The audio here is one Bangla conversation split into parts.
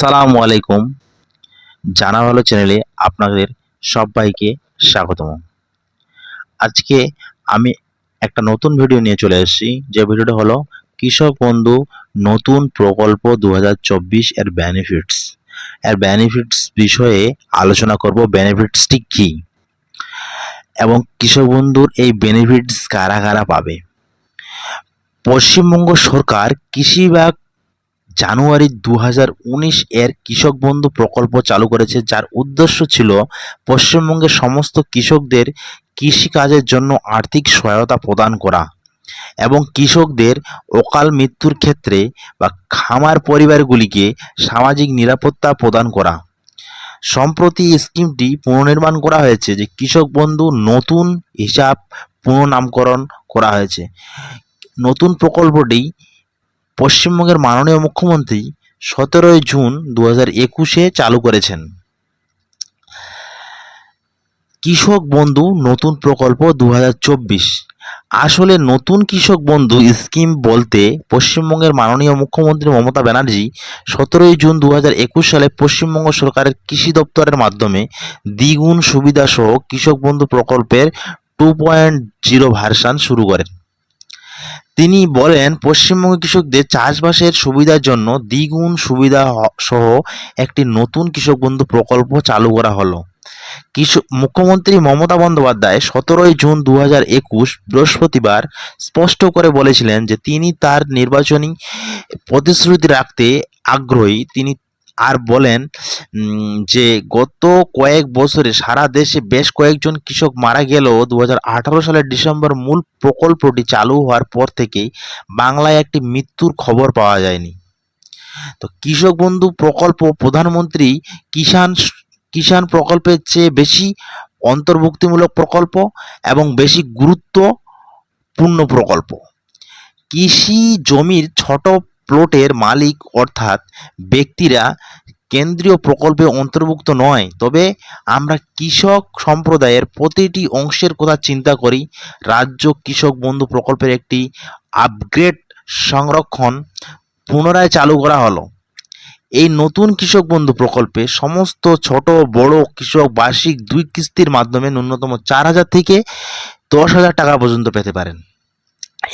আসসালামু আলাইকুম। জানা ভালো চ্যানেলে আপনাদের সবাইকে স্বাগতম। আজকে আমি একটা নতুন ভিডিও নিয়ে চলে এসেছি, যে ভিডিওটা হলো কৃষক বন্ধু নতুন প্রকল্প 2024 এর বেনিফিটস বিষয়ে আলোচনা করব। বেনিফিটসটি কি এবং কৃষক বন্ধুর এই বেনিফিটস কারা কারা পাবে। পশ্চিমবঙ্গ সরকার কৃষি বিভাগ জানুয়ারি 2019 এর কৃষক বন্ধু প্রকল্প চালু করেছে, যার উদ্দেশ্য ছিল পশ্চিমবঙ্গের সমস্ত কৃষকদের কৃষিকাজের জন্য আর্থিক সহায়তা প্রদান করা এবং কৃষকদের অকাল মৃত্যুর ক্ষেত্রে বা খামার পরিবারগুলিকে সামাজিক নিরাপত্তা প্রদান করা। সম্প্রতি স্কিমটি পুনর্নির্মাণ করা হয়েছে, যে কৃষক বন্ধু নতুন হিসাব পুনঃনামকরণ করা হয়েছে। নতুন প্রকল্পটি পশ্চিমবঙ্গের মাননীয় মুখ্যমন্ত্রী 17 জুন 2021 চালু করেছেন। কৃষক বন্ধু নতুন প্রকল্প 2024। আসলে নতুন কৃষক বন্ধু স্কিম বলতে পশ্চিমবঙ্গের মাননীয় মুখ্যমন্ত্রী মমতা ব্যানার্জি 17 জুন 2021 সালে পশ্চিমবঙ্গ সরকারের কৃষি দপ্তরের মাধ্যমে দ্বিগুণ সুবিধা সহ কৃষক বন্ধু প্রকল্পের 2.0 ভার্সন শুরু করেন। তিনি বলেন, পশ্চিমবঙ্গের কৃষকদের চাষবাসের সুবিধার জন্য দ্বিগুণ সুবিধা সহ একটি নতুন কৃষক বন্ধু প্রকল্প চালু করা হলো। মুখ্যমন্ত্রী মমতা বন্দ্যোপাধ্যায় 17 জুন 2021 বৃহস্পতিবার স্পষ্ট করে বলেছিলেন যে তিনি তার নির্বাচনী প্রতিশ্রুতি রাখতে আগ্রহী। তিনি আর বলেন যে গত কয়েক বছরে সারা দেশে বেশ কয়েকজন কৃষক মারা গেলেও 2018 সালের ডিসেম্বর মূল প্রকল্পটি চালু হওয়ার পর থেকেই বাংলায় একটি মৃত্যুর খবর পাওয়া যায়নি। তো কৃষক বন্ধু প্রকল্প প্রধানমন্ত্রী কিষাণ প্রকল্পের চেয়ে বেশি অন্তর্ভুক্তিমূলক প্রকল্প এবং বেশি গুরুত্বপূর্ণ প্রকল্প। কৃষি জমির ছোট প্লটের মালিক অর্থাৎ ব্যক্তিরা কেন্দ্রীয় প্রকল্পে অন্তর্ভুক্ত নয়, তবে আমরা কৃষক সম্প্রদায়ের প্রতিটি অংশের কথা চিন্তা করি। রাজ্য কৃষক বন্ধু প্রকল্পের একটি আপগ্রেড সংরক্ষণ পুনরায় চালু করা হলো। এই নতুন কৃষক বন্ধু প্রকল্পে সমস্ত ছোট বড় কৃষক বার্ষিক 2 কিস্তির মাধ্যমে ন্যূনতম 4,000 থেকে 10,000 টাকা পর্যন্ত পেতে পারেন।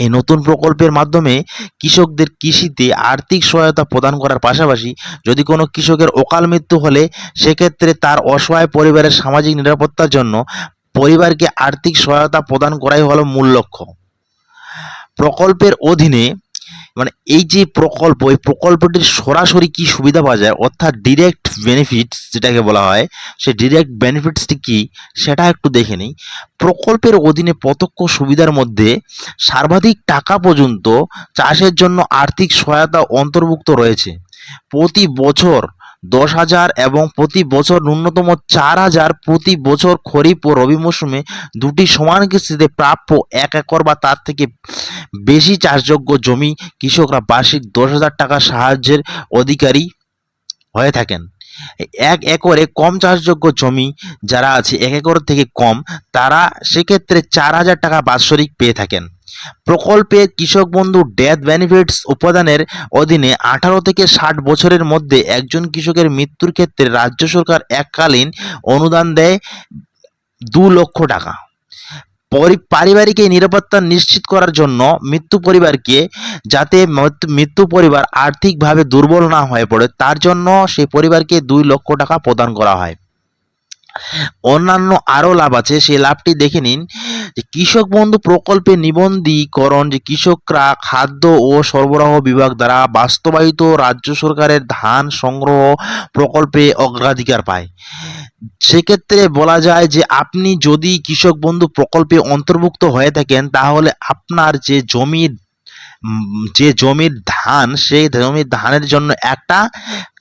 এই নতুন প্রকল্পের মাধ্যমে কৃষকদের কৃষিতে আর্থিক সহায়তা প্রদান করার পাশাপাশি যদি কোনো কৃষকের অকাল মৃত্যু হলে সেক্ষেত্রে তার অসহায় পরিবারের সামাজিক নিরাপত্তার জন্য পরিবারকে আর্থিক সহায়তা প্রদান করাই হলো মূল লক্ষ্য। প্রকল্পের অধীনে এই যে প্রকল্প, এই প্রকল্পটির সরাসরি কি সুবিধা পাওয়া যায়, অর্থাৎ ডিরেক্ট বেনিফিটস যেটাকে বলা হয়, সেই ডিরেক্ট বেনিফিটসটি কি সেটা একটু দেখে নিই। প্রকল্পের অধীনে প্রত্যক্ষ সুবিধার মধ্যে সর্বাধিক টাকা পর্যন্ত চাষের জন্য আর্থিক সহায়তা অন্তর্ভুক্ত রয়েছে। প্রতি বছর 10,000 এবং প্রতি বছর ন্যূনতম 4,000 প্রতি বছর খরিফ ও রবি মৌসুমে দুটি সমান কিস্তিতে প্রাপ্য 1 একর বা তার থেকে বেশি চাষযোগ্য জমি কৃষকরা বার্ষিক 10,000 টাকা সাহায্যের অধিকারী হয়ে থাকেন। 1 একরে কম চাষযোগ্য জমি যারা আছে, 1 একর থেকে কম, তারা সেক্ষেত্রে 4,000 টাকা বাৎসরিক পেয়ে থাকেন। প্রকল্পে কৃষক বন্ধু ডেথ বেনিফিটস উপাদানের অধীনে 18 থেকে 60 বছরের মধ্যে একজন কৃষকের মৃত্যুর ক্ষেত্রে রাজ্য সরকার এককালীন অনুদান দেয় 2 লক্ষ টাকা। পারিবারিক এই নিরাপত্তা নিশ্চিত করার জন্য মৃত্যু পরিবারকে, যাতে মৃত্যু পরিবার আর্থিকভাবে দুর্বল না হয়ে পড়ে, তার জন্য সেই পরিবারকে 2 লক্ষ টাকা প্রদান করা হয়। অন্যান্য আরও লাভ আছে, সেই লাভটি দেখে নিন। যে কৃষক বন্ধু প্রকল্পে নিবন্ধীকরণ, যে কৃষকরা খাদ্য ও সরবরাহ বিভাগ দ্বারা বাস্তবায়িত রাজ্য সরকারের ধান সংগ্রহ প্রকল্পে অগ্রাধিকার পায়। সেক্ষেত্রে বলা যায় যে আপনি যদি কৃষক বন্ধু প্রকল্পে অন্তর্ভুক্ত হয়ে থাকেন, তাহলে আপনার যে জমির ধান, সেই জমির ধানের জন্য একটা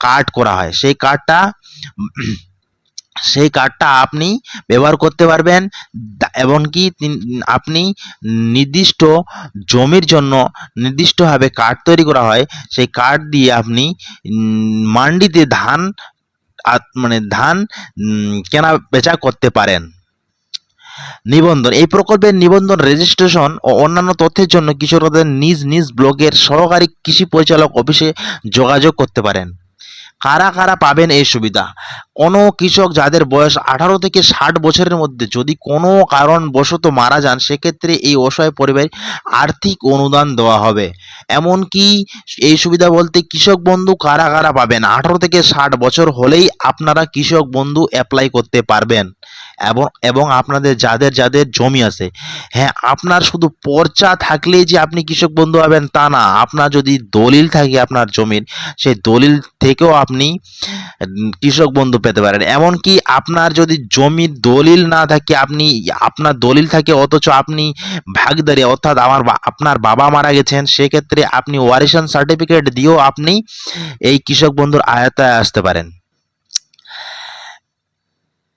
কার্ড করা হয়। সেই কার্ডটা আপনি ব্যবহার করতে পারবেন, এমনকি আপনি নির্দিষ্ট জমির জন্য নির্দিষ্টভাবে কার্ড তৈরি করা হয়। সেই কার্ড দিয়ে আপনি মান্ডিতে ধান কেনা বেচা করতে পারেন। নিবন্ধন, এই প্রকল্পের নিবন্ধন, রেজিস্ট্রেশন ও অন্যান্য তথ্যের জন্য কৃষকদের নিজ নিজ ব্লকের সহকারী কৃষি পরিচালক অফিসে যোগাযোগ করতে পারেন। কারা কারা পাবেন এই সুবিধা? কোনো কৃষক যাদের বয়স 18 থেকে 60 বছরের মধ্যে যদি কোনো কারণবশত মারা যান, সেক্ষেত্রে এই অসহায় পরিবারে আর্থিক অনুদান দেওয়া হবে। এমনকি এই সুবিধা বলতে কৃষক বন্ধু কারা কারা পাবেন? 18 থেকে 60 বছর হলেই আপনারা কৃষক বন্ধু অ্যাপ্লাই করতে পারবেন। এবং আপনাদের যাদের যাদের জমি আছে, হ্যাঁ, আপনার শুধু পর্চা থাকলেই যে আপনি কৃষক বন্ধু হবেন তা না। আপনার যদি দলিল থাকে আপনার জমির, সেই দলিল থেকেও আপনি কৃষক বন্ধু পেতে পারেন। এমনকি আপনার যদি জমির দলিল না থাকে, আপনার দলিল থাকে অথচ আপনি ভাগদারি, অর্থাৎ আপনার বাবা মারা গেছেন, সেক্ষেত্রে আপনি ওয়ারিশান সার্টিফিকেট দিয়েও আপনি এই কৃষক বন্ধুর আওতায় আসতে পারেন।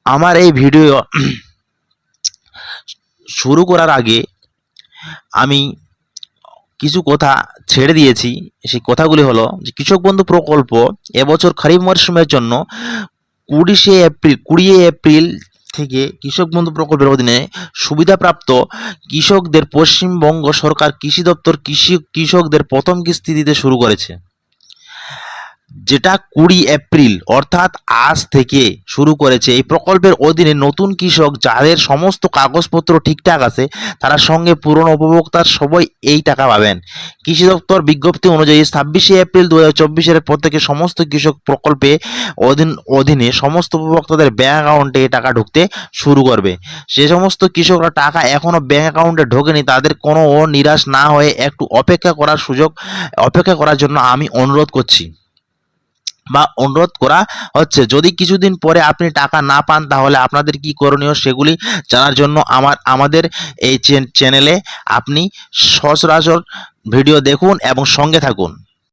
আমার এই ভিডিও শুরু করার আগে আমি কিছু কথা ছেড়ে দিয়েছি। সেই কথাগুলি হলো যে কৃষক বন্ধু প্রকল্প এবছর খরিফ মরশুমের জন্য 20 এপ্রিল থেকে কৃষক বন্ধু প্রকল্পের অধীনে সুবিধাপ্রাপ্ত কৃষকদের পশ্চিমবঙ্গ সরকার কৃষি দপ্তর কৃষকদের প্রথম কিস্তি দিতে শুরু করেছে, যেটা 20 এপ্রিল অর্থাৎ আজ থেকে শুরু করেছে। এই প্রকল্পের অধীনে নতুন কৃষক যাদের সমস্ত কাগজপত্র ঠিকঠাক আছে, তারা সঙ্গে পুরনো উপভোক্তার সবাই এই টাকা পাবেন। কৃষি দপ্তর বিজ্ঞপ্তি অনুযায়ী 26 এপ্রিল 2024 পর থেকে সমস্ত কৃষক প্রকল্পে অধীনে সমস্ত উপভোক্তাদের ব্যাংক অ্যাকাউন্টে এই টাকা ঢুকতে শুরু করবে। যে সমস্ত কৃষকরা টাকা এখনও ব্যাংক অ্যাকাউন্টে ঢোকেনি, তাদের কোনো নিরাশ না হয়ে একটু অপেক্ষা করার জন্য আমি অনুরোধ করা হচ্ছে। যদি কিছুদিন পরে আপনি টাকা না পান, তাহলে আপনাদের কি করণীয় সেগুলি জানার জন্য আমাদের এই চ্যানেলে আপনি সচরাচর ভিডিও দেখুন এবং সঙ্গে থাকুন।